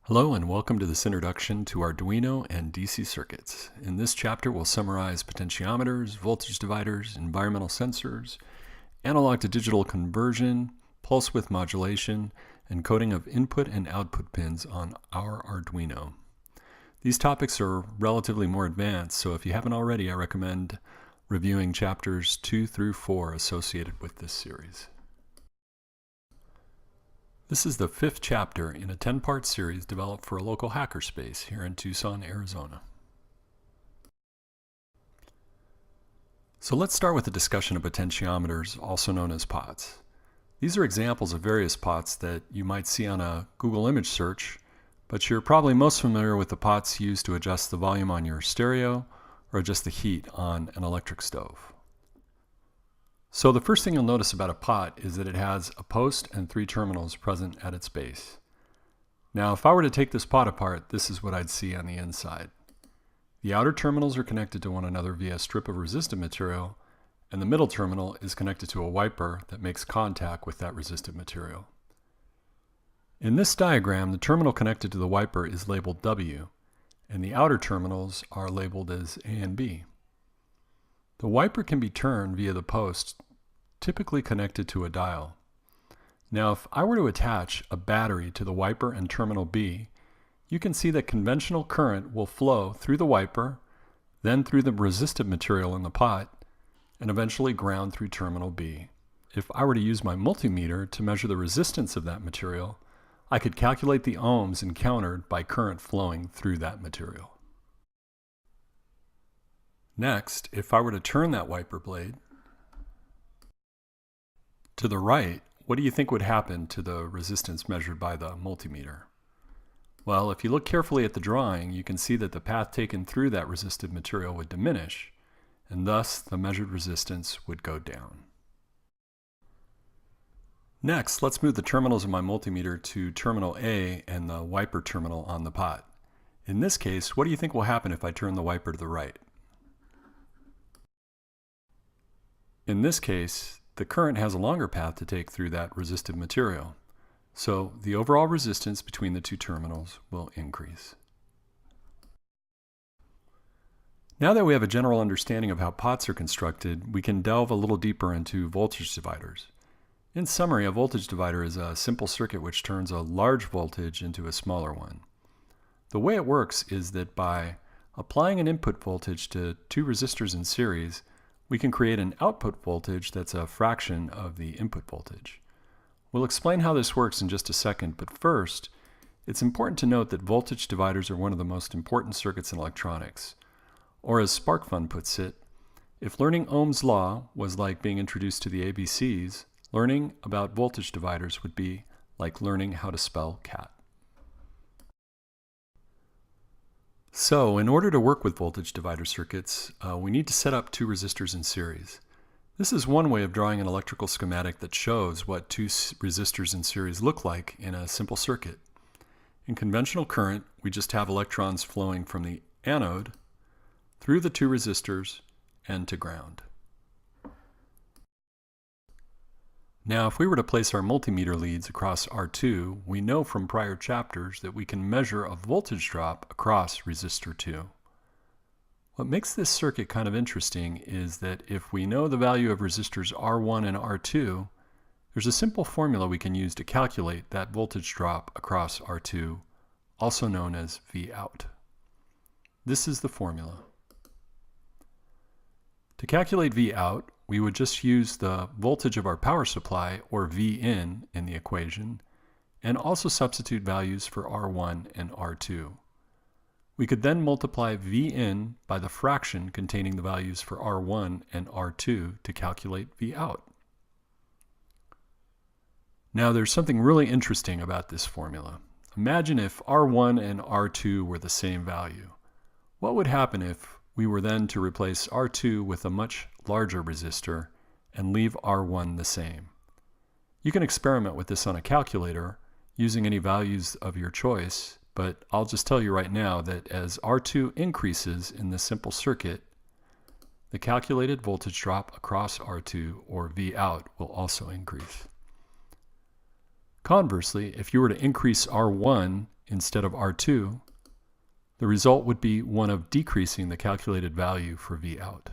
Hello and welcome to this introduction to Arduino and DC circuits. In this chapter we'll summarize potentiometers, voltage dividers, environmental sensors, analog to digital conversion, pulse width modulation, and coding of input and output pins on our Arduino. These topics are relatively more advanced, so if you haven't already, I recommend reviewing chapters 2 through 4 associated with this series. This is the 5th chapter in a 10-part series developed for a local hackerspace here in Tucson, Arizona. So let's start with a discussion of potentiometers, also known as pots. These are examples of various pots that you might see on a Google image search, but you're probably most familiar with the pots used to adjust the volume on your stereo or adjust the heat on an electric stove. So the first thing you'll notice about a pot is that it has a post and 3 terminals present at its base. Now if I were to take this pot apart, this is what I'd see on the inside. The outer terminals are connected to one another via a strip of resistive material, and the middle terminal is connected to a wiper that makes contact with that resistive material. In this diagram, the terminal connected to the wiper is labeled W, and the outer terminals are labeled as A and B. The wiper can be turned via the post typically connected to a dial. Now if I were to attach a battery to the wiper and terminal B, you can see that conventional current will flow through the wiper, then through the resistive material in the pot, and eventually ground through terminal B. If I were to use my multimeter to measure the resistance of that material, I could calculate the ohms encountered by current flowing through that material. Next, if I were to turn that wiper blade to the right, what do you think would happen to the resistance measured by the multimeter? Well, if you look carefully at the drawing, you can see that the path taken through that resistive material would diminish, and thus the measured resistance would go down. Next, let's move the terminals of my multimeter to terminal A and the wiper terminal on the pot. In this case, what do you think will happen if I turn the wiper to the right? In this case, the current has a longer path to take through that resistive material, so the overall resistance between the 2 terminals will increase. Now that we have a general understanding of how pots are constructed, we can delve a little deeper into voltage dividers. In summary, a voltage divider is a simple circuit which turns a large voltage into a smaller one. The way it works is that by applying an input voltage to 2 resistors in series, we can create an output voltage that's a fraction of the input voltage. We'll explain how this works in just a second, but first, it's important to note that voltage dividers are one of the most important circuits in electronics. Or as SparkFun puts it, if learning Ohm's law was like being introduced to the ABCs, learning about voltage dividers would be like learning how to spell cat. So, in order to work with voltage divider circuits, we need to set up 2 resistors in series. This is one way of drawing an electrical schematic that shows what 2 resistors in series look like in a simple circuit. In conventional current, we just have electrons flowing from the anode through the 2 resistors and to ground. Now, if we were to place our multimeter leads across R2, we know from prior chapters that we can measure a voltage drop across resistor 2. What makes this circuit kind of interesting is that if we know the value of resistors R1 and R2, there's a simple formula we can use to calculate that voltage drop across R2, also known as Vout. This is the formula. To calculate Vout, we would just use the voltage of our power supply, or Vin, in the equation, and also substitute values for R1 and R2. We could then multiply Vin by the fraction containing the values for R1 and R2 to calculate Vout. Now there's something really interesting about this formula. Imagine if R1 and R2 were the same value. What would happen if we were then to replace R2 with a much larger resistor and leave R1 the same? You can experiment with this on a calculator using any values of your choice, but I'll just tell you right now that as R2 increases in this simple circuit, the calculated voltage drop across R2, or Vout, will also increase. Conversely, if you were to increase R1 instead of R2, the result would be one of decreasing the calculated value for Vout.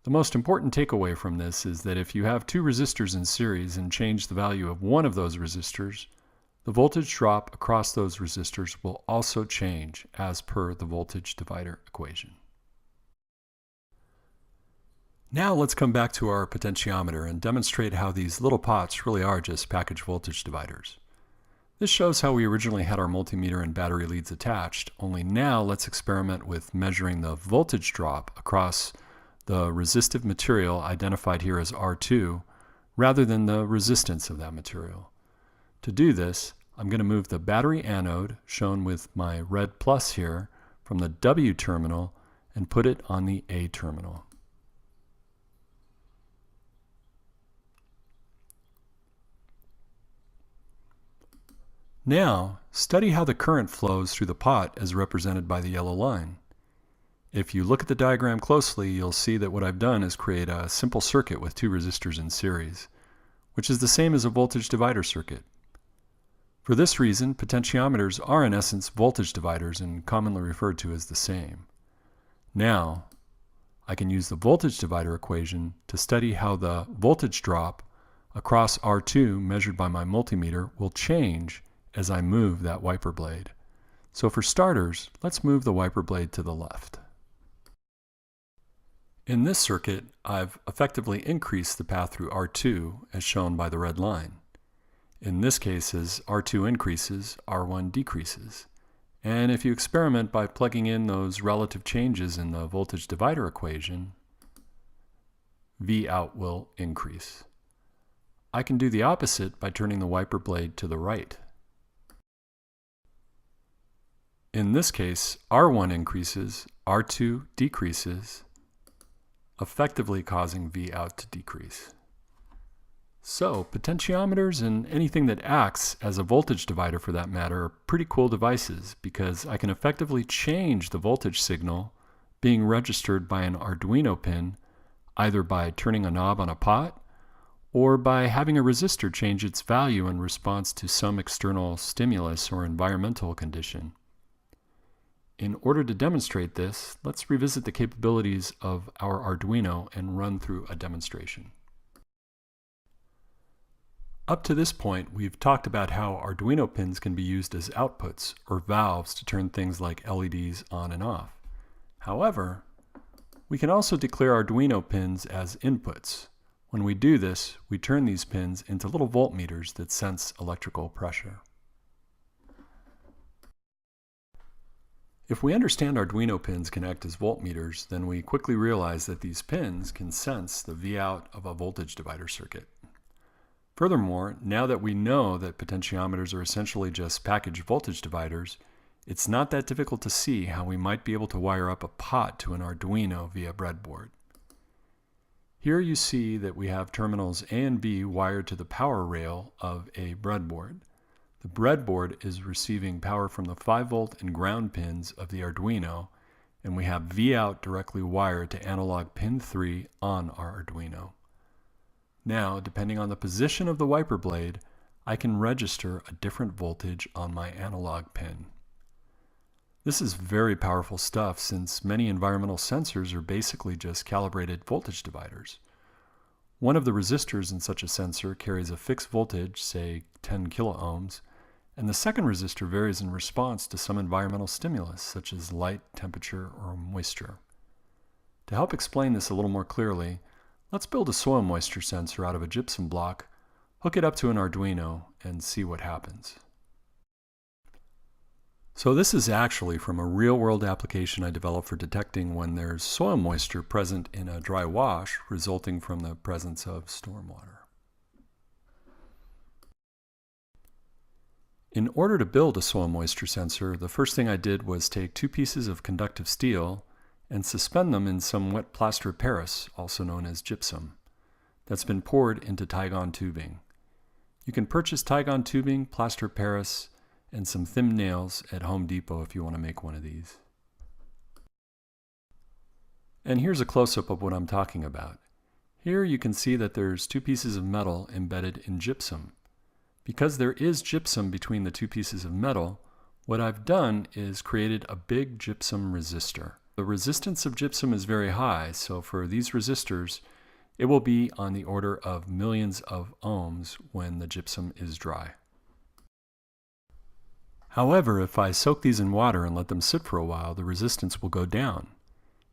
The most important takeaway from this is that if you have two resistors in series and change the value of one of those resistors, the voltage drop across those resistors will also change as per the voltage divider equation. Now let's come back to our potentiometer and demonstrate how these little pots really are just package voltage dividers. This shows how we originally had our multimeter and battery leads attached, only now let's experiment with measuring the voltage drop across the resistive material identified here as R2 rather than the resistance of that material. To do this, I'm going to move the battery anode, shown with my red plus here, from the W terminal and put it on the A terminal. Now, study how the current flows through the pot as represented by the yellow line. If you look at the diagram closely, you'll see that what I've done is create a simple circuit with two resistors in series, which is the same as a voltage divider circuit. For this reason, potentiometers are in essence voltage dividers and commonly referred to as the same. Now, I can use the voltage divider equation to study how the voltage drop across R2 measured by my multimeter will change as I move that wiper blade. So for starters, let's move the wiper blade to the left. In this circuit, I've effectively increased the path through R2 as shown by the red line. In this case, as R2 increases, R1 decreases. And if you experiment by plugging in those relative changes in the voltage divider equation, Vout will increase. I can do the opposite by turning the wiper blade to the right. In this case, R1 increases, R2 decreases, effectively causing Vout to decrease. So, potentiometers and anything that acts as a voltage divider for that matter are pretty cool devices because I can effectively change the voltage signal being registered by an Arduino pin either by turning a knob on a pot or by having a resistor change its value in response to some external stimulus or environmental condition. In order to demonstrate this, let's revisit the capabilities of our Arduino and run through a demonstration. Up to this point, we've talked about how Arduino pins can be used as outputs or valves to turn things like LEDs on and off. However, we can also declare Arduino pins as inputs. When we do this, we turn these pins into little voltmeters that sense electrical pressure. If we understand Arduino pins can act as voltmeters, then we quickly realize that these pins can sense the Vout of a voltage divider circuit. Furthermore, now that we know that potentiometers are essentially just package voltage dividers, it's not that difficult to see how we might be able to wire up a pot to an Arduino via breadboard. Here you see that we have terminals A and B wired to the power rail of a breadboard. The breadboard is receiving power from the 5-volt and ground pins of the Arduino, and we have Vout directly wired to analog pin 3 on our Arduino. Now, depending on the position of the wiper blade, I can register a different voltage on my analog pin. This is very powerful stuff since many environmental sensors are basically just calibrated voltage dividers. One of the resistors in such a sensor carries a fixed voltage, say 10 kiloohms, and the second resistor varies in response to some environmental stimulus, such as light, temperature, or moisture. To help explain this a little more clearly, let's build a soil moisture sensor out of a gypsum block, hook it up to an Arduino, and see what happens. So this is actually from a real-world application I developed for detecting when there's soil moisture present in a dry wash resulting from the presence of stormwater. In order to build a soil moisture sensor, the first thing I did was take 2 pieces of conductive steel and suspend them in some wet plaster of Paris, also known as gypsum, that's been poured into Tygon tubing. You can purchase Tygon tubing, plaster of Paris, and some thin nails at Home Depot if you want to make one of these. And here's a close-up of what I'm talking about. Here you can see that there's 2 pieces of metal embedded in gypsum. Because there is gypsum between the 2 pieces of metal, What I've done is created a big gypsum resistor. The resistance of gypsum is very high, so for these resistors, it will be on the order of millions of ohms when the gypsum is dry. However, if I soak these in water and let them sit for a while, the resistance will go down.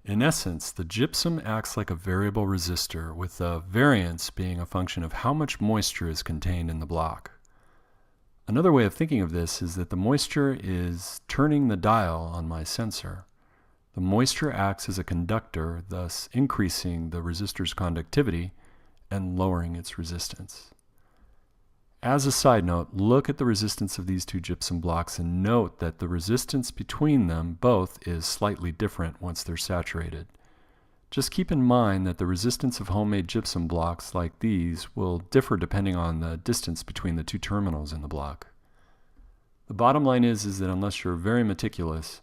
In essence, the gypsum acts like a variable resistor, with the variance being a function of how much moisture is contained in the block. Another way of thinking of this is that the moisture is turning the dial on my sensor. The moisture acts as a conductor, thus increasing the resistor's conductivity and lowering its resistance. As a side note, look at the resistance of these two gypsum blocks and note that the resistance between them both is slightly different once they're saturated. Just keep in mind that the resistance of homemade gypsum blocks like these will differ depending on the distance between the two terminals in the block. The bottom line is that unless you're very meticulous,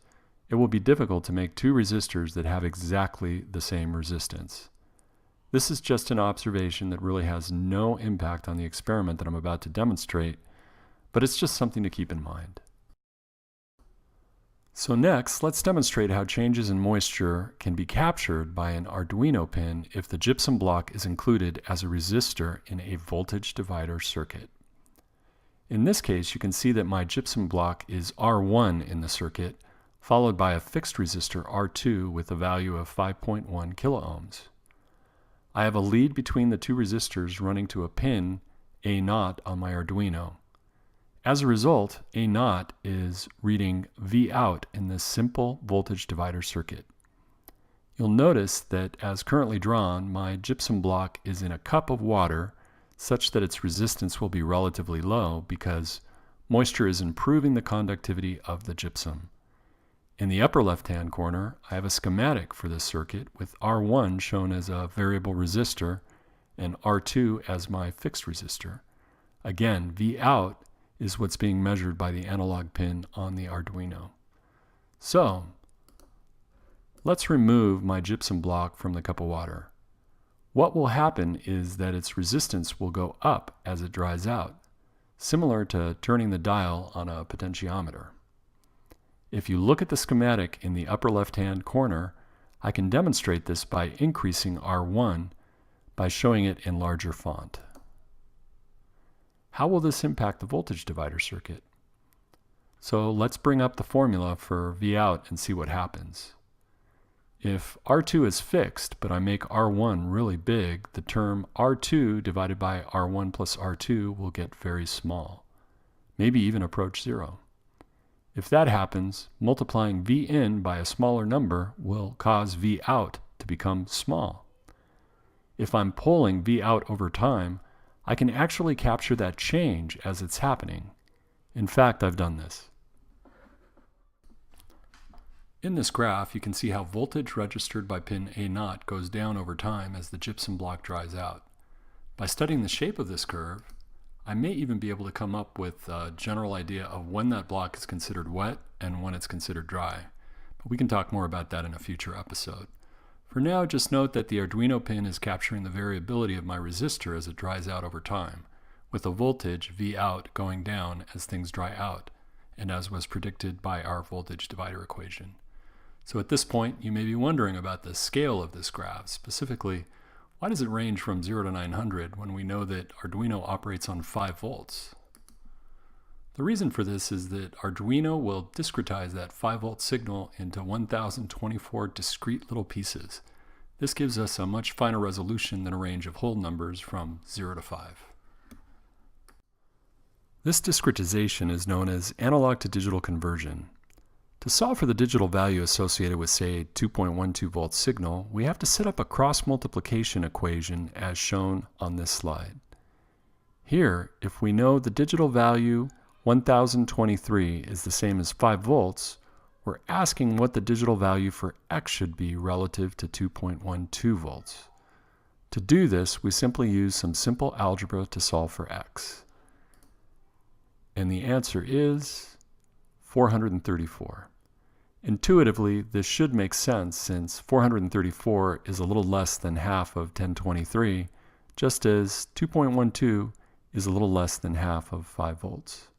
it will be difficult to make two resistors that have exactly the same resistance. This is just an observation that really has no impact on the experiment that I'm about to demonstrate, but it's just something to keep in mind. So next, let's demonstrate how changes in moisture can be captured by an Arduino pin if the gypsum block is included as a resistor in a voltage divider circuit. In this case, you can see that my gypsum block is R1 in the circuit, followed by a fixed resistor R2 with a value of 5.1 kiloohms. I have a lead between the two resistors running to a pin A0 on my Arduino. As a result, A0 is reading V out in this simple voltage divider circuit. You'll notice that as currently drawn, my gypsum block is in a cup of water such that its resistance will be relatively low because moisture is improving the conductivity of the gypsum. In the upper left-hand corner, I have a schematic for this circuit with R1 shown as a variable resistor and R2 as my fixed resistor. Again, V out is what's being measured by the analog pin on the Arduino. So, let's remove my gypsum block from the cup of water. What will happen is that its resistance will go up as it dries out, similar to turning the dial on a potentiometer. If you look at the schematic in the upper left-hand corner, I can demonstrate this by increasing R1 by showing it in larger font. How will this impact the voltage divider circuit? So let's bring up the formula for V out and see what happens. If R2 is fixed, but I make R1 really big, the term R2 divided by R1 plus R2 will get very small, maybe even approach zero. If that happens, multiplying V in by a smaller number will cause V out to become small. If I'm polling V out over time, I can actually capture that change as it's happening. In fact, I've done this. In this graph, you can see how voltage registered by pin A0 goes down over time as the gypsum block dries out. By studying the shape of this curve, I may even be able to come up with a general idea of when that block is considered wet and when it's considered dry. But we can talk more about that in a future episode. For now, just note that the Arduino pin is capturing the variability of my resistor as it dries out over time, with the voltage V out going down as things dry out, and as was predicted by our voltage divider equation. So at this point, you may be wondering about the scale of this graph, specifically, why does it range from 0 to 900 when we know that Arduino operates on 5 volts? The reason for this is that Arduino will discretize that 5 volt signal into 1024 discrete little pieces. This gives us a much finer resolution than a range of whole numbers from 0 to 5. This discretization is known as analog to digital conversion. To solve for the digital value associated with, say, 2.12 volt signal, we have to set up a cross-multiplication equation as shown on this slide. Here, if we know the digital value 1023 is the same as 5 volts, we're asking what the digital value for X should be relative to 2.12 volts. To do this, we simply use some simple algebra to solve for X. And the answer is 434. Intuitively, this should make sense since 434 is a little less than half of 1023, just as 2.12 is a little less than half of 5 volts.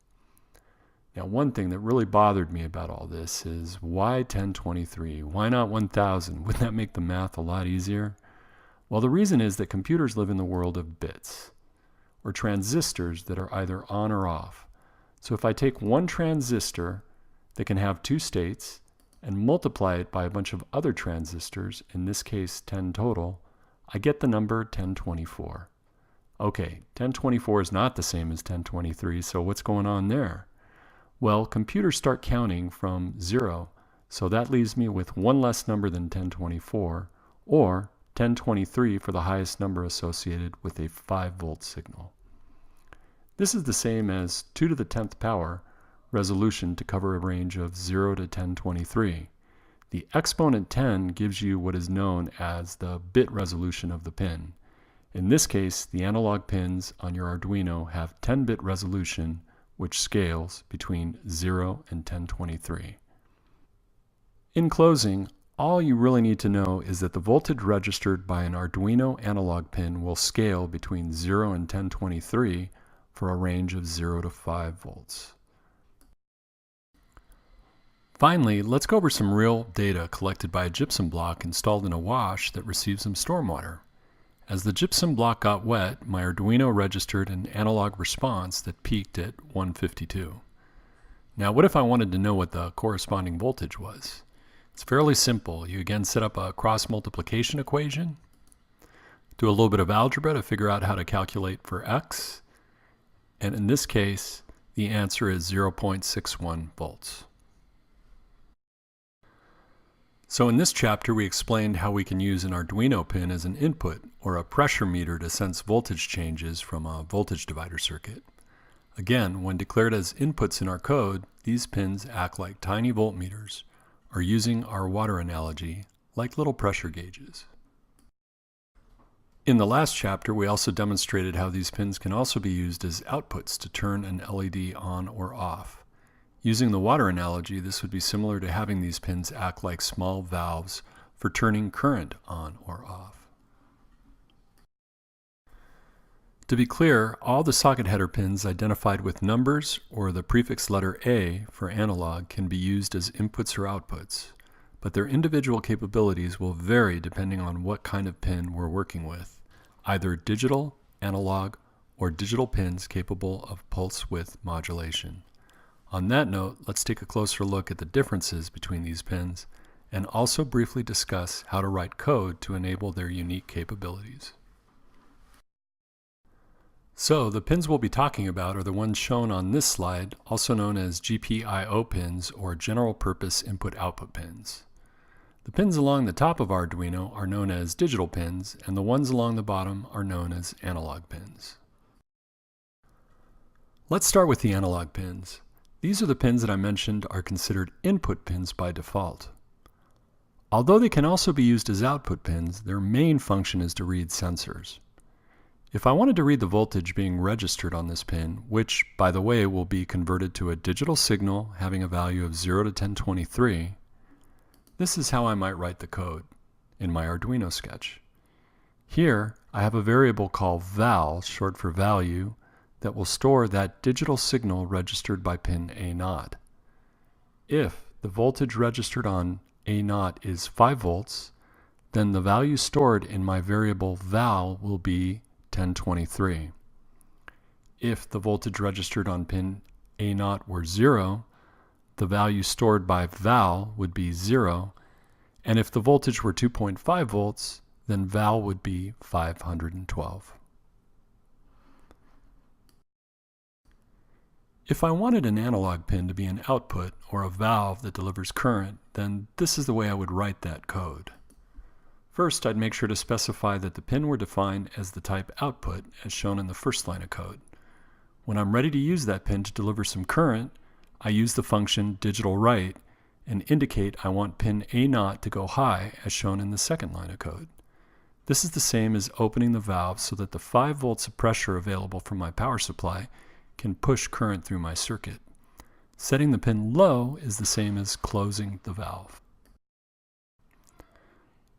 Now, one thing that really bothered me about all this is why 1023? Why not 1000? Wouldn't that make the math a lot easier? Well, the reason is that computers live in the world of bits, or transistors that are either on or off. So if I take one transistor that can have two states and multiply it by a bunch of other transistors, in this case 10 total, I get the number 1024. Okay, 1024 is not the same as 1023, so what's going on there? Well, computers start counting from 0, so that leaves me with one less number than 1024, or 1023 for the highest number associated with a 5-volt signal. This is the same as 2 to the 10th power resolution to cover a range of 0 to 1023. The exponent 10 gives you what is known as the bit resolution of the pin. In this case, the analog pins on your Arduino have 10-bit resolution, which scales between 0 and 1023. In closing, all you really need to know is that the voltage registered by an Arduino analog pin will scale between 0 and 1023 for a range of 0 to 5 volts. Finally, let's go over some real data collected by a gypsum block installed in a wash that receives some stormwater. As the gypsum block got wet, my Arduino registered an analog response that peaked at 152. Now, what if I wanted to know what the corresponding voltage was? It's fairly simple. You again set up a cross multiplication equation, do a little bit of algebra to figure out how to calculate for x, and in this case, the answer is 0.61 volts. So in this chapter, we explained how we can use an Arduino pin as an input or a pressure meter to sense voltage changes from a voltage divider circuit. Again, when declared as inputs in our code, these pins act like tiny voltmeters, or using our water analogy, like little pressure gauges. In the last chapter, we also demonstrated how these pins can also be used as outputs to turn an LED on or off. Using the water analogy, this would be similar to having these pins act like small valves for turning current on or off. To be clear, all the socket header pins identified with numbers or the prefix letter A for analog can be used as inputs or outputs, but their individual capabilities will vary depending on what kind of pin we're working with, either digital, analog, or digital pins capable of pulse width modulation. On that note, let's take a closer look at the differences between these pins and also briefly discuss how to write code to enable their unique capabilities. So the pins we'll be talking about are the ones shown on this slide, also known as GPIO pins or general purpose input-output pins. The pins along the top of Arduino are known as digital pins, and the ones along the bottom are known as analog pins. Let's start with the analog pins. These are the pins that I mentioned are considered input pins by default. Although they can also be used as output pins, their main function is to read sensors. If I wanted to read the voltage being registered on this pin, which, by the way, will be converted to a digital signal having a value of 0 to 1023, this is how I might write the code in my Arduino sketch. Here, I have a variable called val, short for value, that will store that digital signal registered by pin A0. If the voltage registered on A0 is 5 volts, then the value stored in my variable val will be 1023. If the voltage registered on pin A0 were 0, the value stored by val would be 0, and if the voltage were 2.5 volts, then val would be 512. If I wanted an analog pin to be an output or a valve that delivers current, then this is the way I would write that code. First, I'd make sure to specify that the pin were defined as the type output, as shown in the first line of code. When I'm ready to use that pin to deliver some current, I use the function digitalWrite and indicate I want pin A0 to go high, as shown in the second line of code. This is the same as opening the valve so that the 5 volts of pressure available from my power supply can push current through my circuit. Setting the pin low is the same as closing the valve.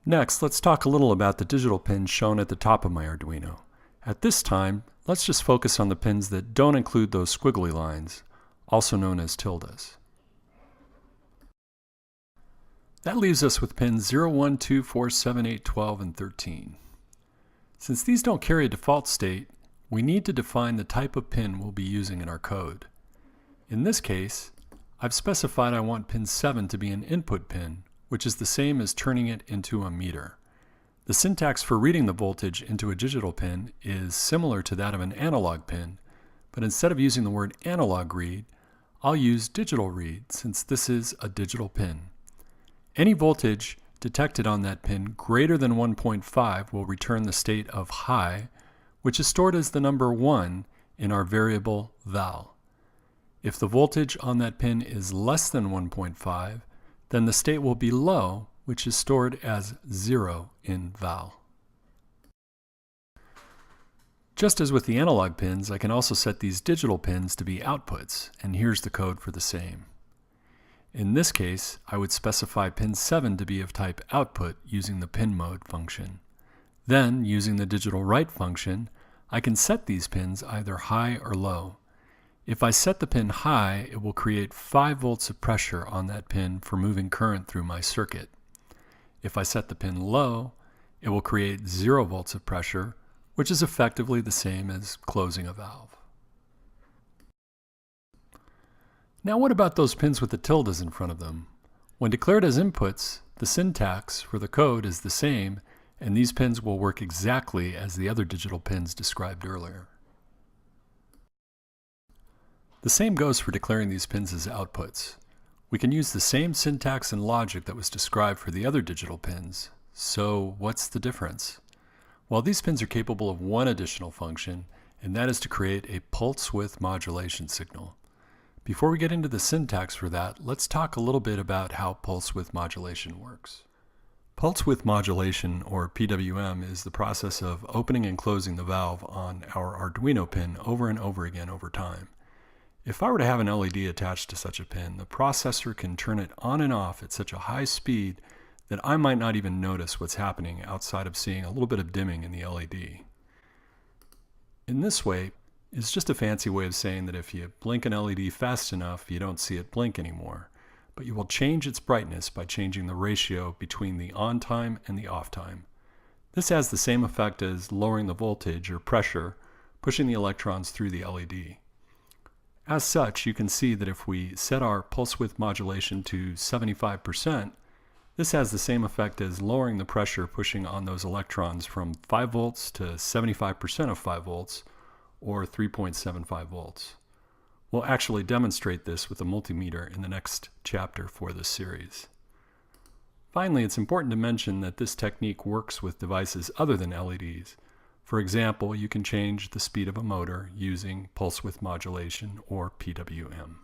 Next, let's talk a little about the digital pins shown at the top of my Arduino. At this time, let's just focus on the pins that don't include those squiggly lines. also known as tildes. That leaves us with pins 0, 1, 2, 4, 7, 8, 12, and 13. Since these don't carry a default state, we need to define the type of pin we'll be using in our code. In this case, I've specified I want pin 7 to be an input pin, which is the same as turning it into a meter. The syntax for reading the voltage into a digital pin is similar to that of an analog pin, but instead of using the word analog read, I'll use digital read since this is a digital pin. Any voltage detected on that pin greater than 1.5 will return the state of high, which is stored as the number 1 in our variable val. If the voltage on that pin is less than 1.5, then the state will be low, which is stored as 0 in val. Just as with the analog pins, I can also set these digital pins to be outputs, and here's the code for the same. In this case, I would specify pin 7 to be of type output using the pin mode function. Then, using the digital write function, I can set these pins either high or low. If I set the pin high, it will create 5 volts of pressure on that pin for moving current through my circuit. If I set the pin low, it will create 0 volts of pressure, which is effectively the same as closing a valve. Now what about those pins with the tildes in front of them? When declared as inputs, the syntax for the code is the same, and these pins will work exactly as the other digital pins described earlier. The same goes for declaring these pins as outputs. We can use the same syntax and logic that was described for the other digital pins. So what's the difference? Well, these pins are capable of one additional function, and that is to create a pulse width modulation signal. Before we get into the syntax for that, let's talk a little bit about how pulse width modulation works. Pulse width modulation, or PWM, is the process of opening and closing the valve on our Arduino pin over and over again over time. If I were to have an LED attached to such a pin, the processor can turn it on and off at such a high speed that I might not even notice what's happening outside of seeing a little bit of dimming in the LED. In this way, it's just a fancy way of saying that if you blink an LED fast enough, you don't see it blink anymore. But you will change its brightness by changing the ratio between the on time and the off time. This has the same effect as lowering the voltage or pressure, pushing the electrons through the LED. As such, you can see that if we set our pulse width modulation to 75%, this has the same effect as lowering the pressure pushing on those electrons from 5 volts to 75% of 5 volts, or 3.75 volts. We'll actually demonstrate this with a multimeter in the next chapter for this series. Finally, it's important to mention that this technique works with devices other than LEDs. For example, you can change the speed of a motor using pulse width modulation, or PWM.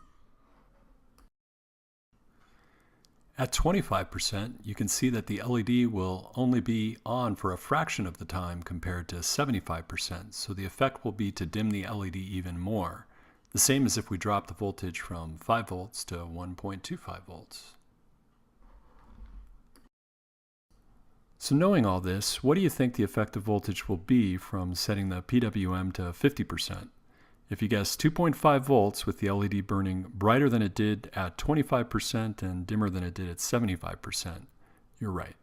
At 25%, you can see that the LED will only be on for a fraction of the time compared to 75%, so the effect will be to dim the LED even more, the same as if we drop the voltage from 5 volts to 1.25 volts. So knowing all this, what do you think the effective voltage will be from setting the PWM to 50%? If you guess 2.5 volts with the LED burning brighter than it did at 25% and dimmer than it did at 75%, you're right.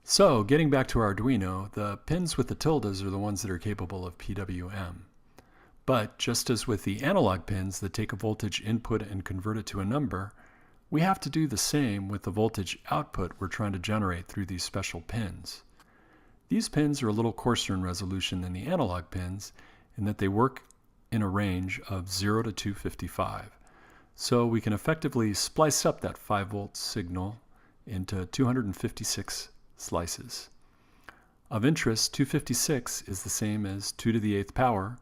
So, getting back to our Arduino, the pins with the tildes are the ones that are capable of PWM. But just as with the analog pins that take a voltage input and convert it to a number, we have to do the same with the voltage output we're trying to generate through these special pins. These pins are a little coarser in resolution than the analog pins in that they work in a range of 0 to 255. So we can effectively splice up that 5 volt signal into 256 slices. Of interest, 256 is the same as 2 to the 8th power,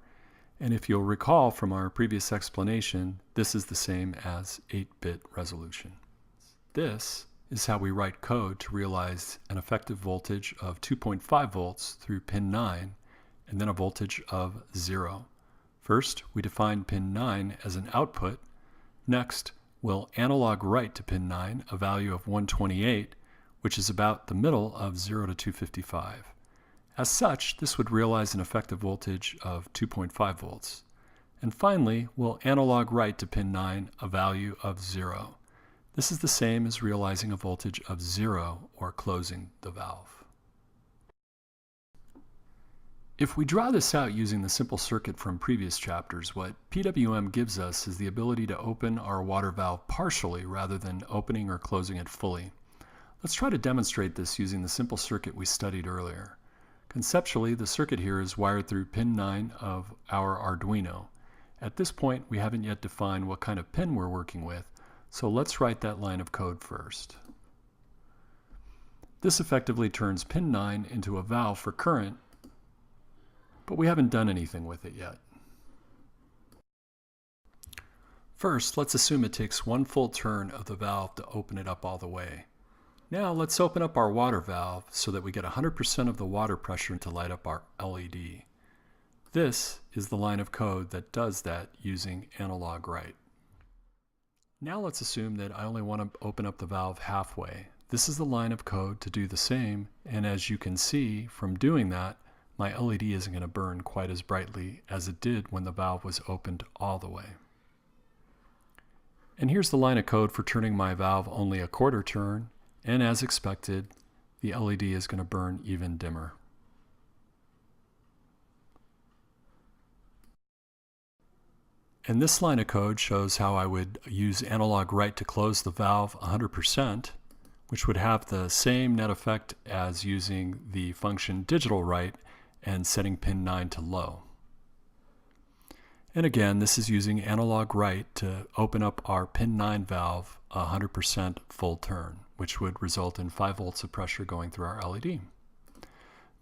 and if you'll recall from our previous explanation, this is the same as 8-bit resolution. This is how we write code to realize an effective voltage of 2.5 volts through pin 9 and then a voltage of 0. First, we define pin 9 as an output. Next, we'll analog write to pin 9 a value of 128, which is about the middle of 0 to 255. As such, this would realize an effective voltage of 2.5 volts. And finally, we'll analog write to pin 9 a value of 0. This is the same as realizing a voltage of 0 or closing the valve. If we draw this out using the simple circuit from previous chapters, what PWM gives us is the ability to open our water valve partially rather than opening or closing it fully. Let's try to demonstrate this using the simple circuit we studied earlier. Conceptually, the circuit here is wired through pin 9 of our Arduino. At this point, we haven't yet defined what kind of pin we're working with, so let's write that line of code first. This effectively turns pin 9 into a valve for current, but we haven't done anything with it yet. First, let's assume it takes one full turn of the valve to open it up all the way. Now let's open up our water valve so that we get 100% of the water pressure to light up our LED. This is the line of code that does that using analog write. Now let's assume that I only want to open up the valve halfway. This is the line of code to do the same, and as you can see from doing that, my LED isn't going to burn quite as brightly as it did when the valve was opened all the way. And here's the line of code for turning my valve only a quarter turn, and as expected, the LED is going to burn even dimmer. And this line of code shows how I would use analog write to close the valve 100%, which would have the same net effect as using the function digital write and setting pin 9 to low. And again, this is using analog write to open up our pin 9 valve 100% full turn, which would result in 5 volts of pressure going through our LED.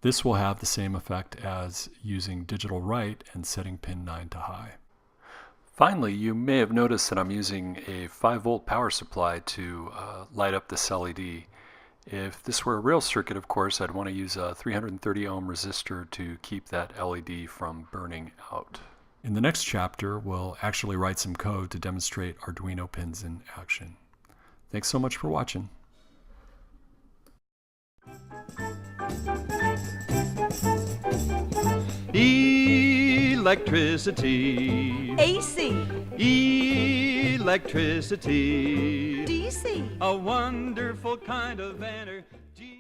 This will have the same effect as using digital write and setting pin 9 to high. Finally, you may have noticed that I'm using a 5-volt power supply to light up this LED. If this were a real circuit, of course, I'd want to use a 330 ohm resistor to keep that LED from burning out. In the next chapter, we'll actually write some code to demonstrate Arduino pins in action. Thanks so much for watching. Electricity. AC. Electricity. DC. A wonderful kind of energy.